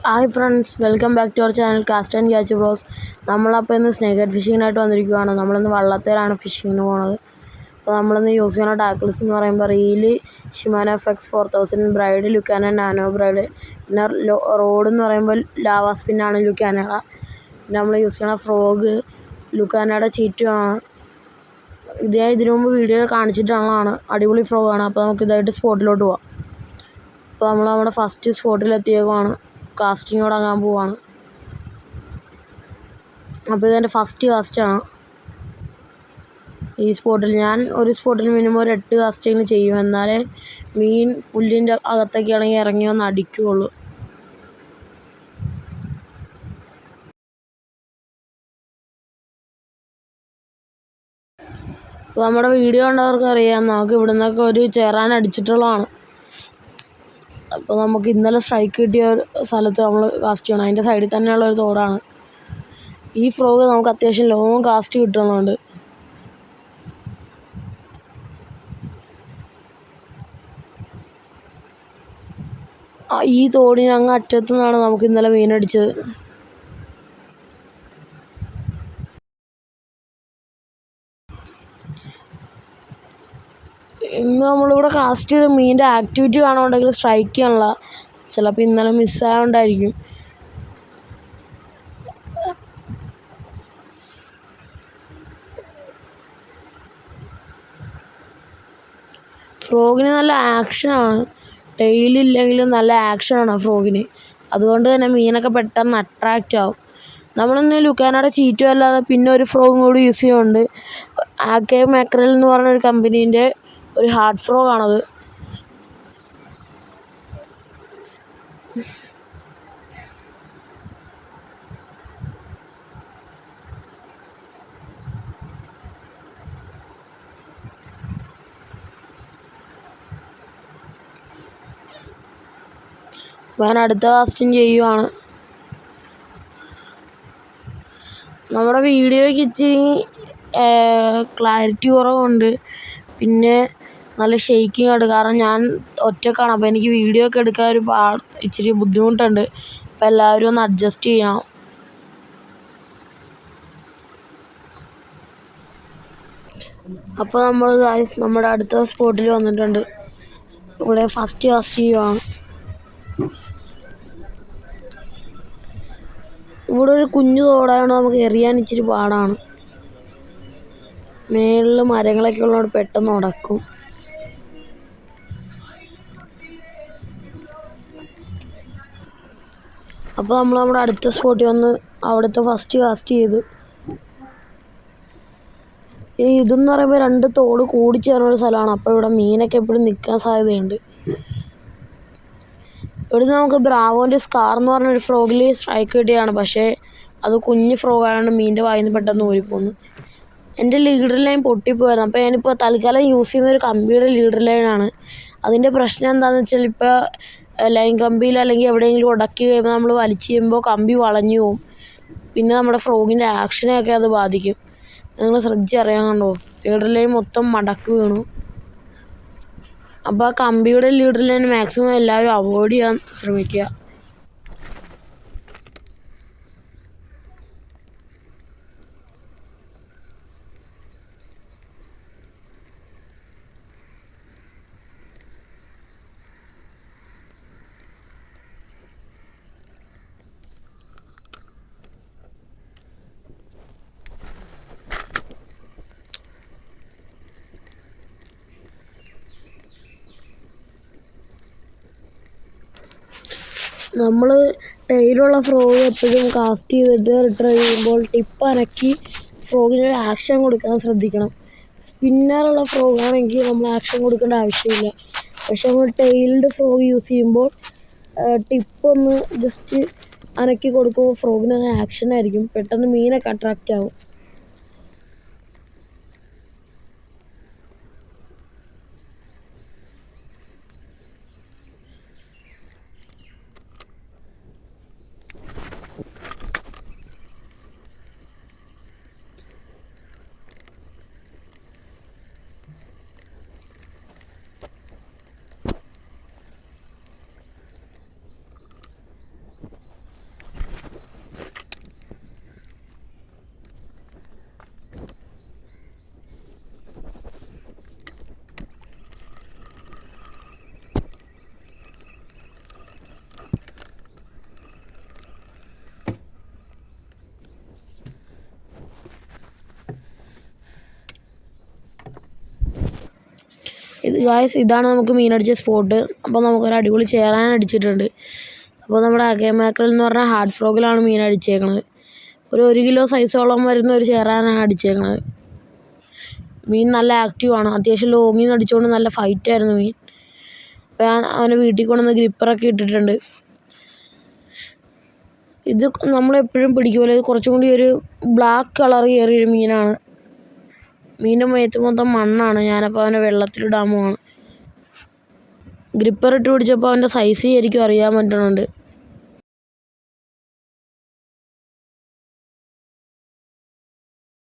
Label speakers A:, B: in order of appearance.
A: Hi friends, welcome back to our channel cast and catch bros. നമ്മളപ്പോൾ ഇന്ന് snake head ഫിഷിങ്ങിനായിട്ട് വന്നിരിക്കുകയാണ്. നമ്മളിന്ന് വള്ളത്തേലാണ് ഫിഷിങ്ങിന് പോകുന്നത്. അപ്പോൾ നമ്മളിന്ന് യൂസ് ചെയ്യുന്ന ടാക്കിൾസ് എന്ന് പറയുമ്പോൾ റീല് ഷിമാനോ FX 4000, ബ്രൈഡ് ലുക്കാന നാനോ ബ്രൈഡ്, പിന്നെ റോഡ് എന്ന് പറയുമ്പോൾ ലാവാ സ്പിന്നാണ് ലുക്കാനയുടെ. പിന്നെ നമ്മൾ യൂസ് ചെയ്യുന്ന ഫ്രോഗ് ലുക്കാനയുടെ ചീറ്റുമാണ്. ഇതിനു മുമ്പ് വീഡിയോയിൽ കാണിച്ചിട്ടുള്ളതാണ്. അടിപൊളി ഫ്രോഗാണ്. അപ്പോൾ നമുക്ക് ഇതായിട്ട് സ്പോട്ടിലോട്ട് പോവാം. അപ്പോൾ നമ്മൾ നമ്മുടെ ഫസ്റ്റ് സ്പോട്ടിലെത്തിയേക്കുവാണ്. കാസ്റ്റിംഗ് തുടങ്ങാൻ പോവാണ്. അപ്പോൾ ഇതെൻ്റെ ഫസ്റ്റ് കാസ്റ്റാണ് ഈ സ്പോട്ടിൽ. ഞാൻ ഒരു സ്പോട്ടിൽ മിനിമം ഒരു 8 കാസ്റ്റിങ് ചെയ്യും, എന്നാലേ മീൻ പുല്ലിൻ്റെ അകത്തൊക്കെ ആണെങ്കിൽ ഇറങ്ങി വന്ന് അടിക്കുകയുള്ളൂ. അപ്പോൾ നമ്മുടെ വീഡിയോ കണ്ടവർക്ക് അറിയാം, നമുക്ക് ഇവിടെ നിന്നൊക്കെ ഒരു ചേറാൻ അടിച്ചിട്ടുള്ളതാണ്. അപ്പോൾ നമുക്ക് ഇന്നലെ സ്ട്രൈക്ക് കിട്ടിയ ഒരു സ്ഥലത്ത് നമ്മൾ കാസ്റ്റ് ചെയ്യണം. അതിൻ്റെ സൈഡിൽ തന്നെയുള്ള ഒരു തോടാണ്. ഈ ഫ്രോഗ് നമുക്ക് അത്യാവശ്യം ലോങ് കാസ്റ്റ് കിട്ടുന്നുണ്ട്. ഈ തോടിന് അങ്ങ് അറ്റത്തു നിന്നാണ് നമുക്ക് ഇന്നലെ മീനടിച്ചത്. ഇന്ന് നമ്മളിവിടെ കാസ്റ്റ് ചെയ്ത് മീനിൻ്റെ ആക്ടിവിറ്റി കാണുന്നുണ്ടെങ്കിൽ സ്ട്രൈക്ക് ചെയ്യാനുള്ള ചിലപ്പോൾ ഇന്നലെ മിസ്സായോണ്ടായിരിക്കും. ഫ്രോഗിന് നല്ല ആക്ഷനാണ്. ടെയിലില്ലെങ്കിലും നല്ല ആക്ഷനാണ് ഫ്രോഗിന്. അതുകൊണ്ട് തന്നെ മീനൊക്കെ പെട്ടെന്ന് അട്രാക്റ്റ് ആവും. നമ്മളിന്ന് ലുക്കാനയുടെ ചീറ്റും അല്ലാതെ പിന്നെ ഒരു ഫ്രോഗും കൂടി യൂസ് ചെയ്യുന്നുണ്ട്. AK മാക്രൽ എന്ന് പറഞ്ഞൊരു കമ്പനീൻ്റെ ഒരു ഹാർഡ് ഫ്രോഗാണത്. ഞാൻ അടുത്ത കാസ്റ്റിംഗ് ചെയ്യുവാണ്. നമ്മുടെ വീഡിയോയ്ക്ക് ഇച്ചിരി ക്ലാരിറ്റി കുറവുണ്ട്, പിന്നെ നല്ല ഷെയ്ക്കിങ് ഉണ്ട്. കാരണം ഞാൻ ഒറ്റക്കാണ്. അപ്പോൾ എനിക്ക് വീഡിയോ ഒക്കെ എടുക്കാൻ ഇച്ചിരി ബുദ്ധിമുട്ടുണ്ട്. അപ്പോൾ എല്ലാവരും ഒന്ന് അഡ്ജസ്റ്റ് ചെയ്യണം. അപ്പോൾ നമ്മൾ നമ്മുടെ അടുത്ത സ്പോട്ടിൽ വന്നിട്ടുണ്ട്. ഇവിടെ ഫസ്റ്റ് കാസ്റ്റ് ചെയ്യുവാണ്. ഇവിടെ ഒരു കുഞ്ഞു തോടായതുകൊണ്ട് നമുക്ക് എറിയാൻ ഇച്ചിരി പാടാണ്. മേളിൽ മരങ്ങളൊക്കെ ഉള്ളതുകൊണ്ട് പെട്ടെന്ന് ഉടക്കും. അപ്പോൾ നമ്മൾ നമ്മുടെ അടുത്ത സ്പോട്ടിൽ വന്ന് അവിടുത്തെ ഫസ്റ്റ് കാസ്റ്റ് ചെയ്തു. ഇതെന്ന് പറയുമ്പോൾ 2 തോട് കൂടിച്ചേർന്നൊരു സ്ഥലമാണ്. അപ്പോൾ ഇവിടെ മീനൊക്കെ എപ്പോഴും നിൽക്കാൻ സാധ്യതയുണ്ട്. ഇവിടെ നമുക്ക് ബ്രാവോൻ്റെ സ്കാർ എന്ന് പറഞ്ഞൊരു ഫ്രോഗിൽ സ്ട്രൈക്ക് കിട്ടിയതാണ്. പക്ഷേ അത് കുഞ്ഞ് ഫ്രോഗായതുകൊണ്ട് മീനിൻ്റെ വായിൽ നിന്ന് പെട്ടെന്ന് ഊരിപ്പോന്നു. എൻ്റെ ലീഡർ ലൈൻ പൊട്ടിപ്പോയിരുന്നു. അപ്പോൾ ഞാനിപ്പോൾ തൽക്കാലം യൂസ് ചെയ്യുന്നൊരു കമ്പിയുടെ ലീഡർ ലൈനാണ്. അതിൻ്റെ പ്രശ്നം എന്താണെന്ന് വെച്ചാൽ, ഇപ്പോൾ ലൈൻ കമ്പിയിൽ അല്ലെങ്കിൽ എവിടെയെങ്കിലും ഉടക്കി കഴിയുമ്പോൾ നമ്മൾ വലിച്ചു ചെയ്യുമ്പോൾ കമ്പി വളഞ്ഞു പോവും. പിന്നെ നമ്മുടെ ഫ്രോഗിൻ്റെ ആക്ഷനെയൊക്കെ അത് ബാധിക്കും. നിങ്ങൾ ശ്രദ്ധിച്ചറിയാൻ കണ്ടോ, ലീഡർ ലൈൻ മൊത്തം മടക്ക് വീണു. അപ്പോൾ ആ കമ്പിയുടെ ലീഡർ ലൈൻ മാക്സിമം എല്ലാവരും അവോയ്ഡ് ചെയ്യാൻ ശ്രമിക്കുക. നമ്മൾ ടെയിലുള്ള ഫ്രോഗ് എപ്പോഴും കാസ്റ്റ് ചെയ്തിട്ട് റിട്രീവ് ചെയ്യുമ്പോൾ ടിപ്പ് അനക്കി ഫ്രോഗിനൊരു ആക്ഷൻ കൊടുക്കാൻ ശ്രദ്ധിക്കണം. സ്പിന്നറുള്ള ഫ്രോഗാണെങ്കിൽ നമ്മൾ ആക്ഷൻ കൊടുക്കേണ്ട ആവശ്യമില്ല. പക്ഷെ നമ്മൾ ടെയിൽഡ് ഫ്രോഗ് യൂസ് ചെയ്യുമ്പോൾ ടിപ്പൊന്ന് ജസ്റ്റ് അനക്കി കൊടുക്കുമ്പോൾ ഫ്രോഗിനത് ആക്ഷനായിരിക്കും. പെട്ടെന്ന് മീനൊക്കെ അട്രാക്റ്റ് ആവും. ഇതാണ് നമുക്ക് മീനടിച്ച സ്പോട്ട്. അപ്പോൾ നമുക്കൊരു അടിപൊളി ചേറാൻ അടിച്ചിട്ടുണ്ട്. അപ്പോൾ നമ്മുടെ അഗേ മാക്രൽ എന്ന് പറഞ്ഞാൽ ഹാർഡ് ഫ്രോഗിലാണ് മീൻ അടിച്ചേക്കണത്. ഒരു 1 കിലോ സൈസോളം വരുന്ന ഒരു ചേറാനാണ് അടിച്ചേക്കണത്. മീൻ നല്ല ആക്റ്റീവാണ്. അത്യാവശ്യം ലോങ്ങിൽ നിന്ന് അടിച്ചുകൊണ്ട് നല്ല ഫൈറ്റായിരുന്നു മീൻ. അപ്പോൾ ഞാൻ അവനെ വീട്ടിൽ കൊണ്ടുവന്ന് ഗ്രിപ്പറൊക്കെ ഇട്ടിട്ടുണ്ട്. ഇത് നമ്മളെപ്പോഴും പിടിക്കുമല്ലോ, ഇത് കുറച്ചും കൂടി ഒരു ബ്ലാക്ക് കളർ കയറിയൊരു മീനാണ്. മീനിൻ്റെ മേത്ത് മൊത്തം മണ്ണാണ്. ഞാനപ്പോൾ അവനെ വെള്ളത്തിലിടാൻ പോവാണ്. ഗ്രിപ്പർ ഇട്ട് പിടിച്ചപ്പോൾ അവൻ്റെ സൈസ് ശരിക്കും അറിയാൻ പറ്റുന്നുണ്ട്.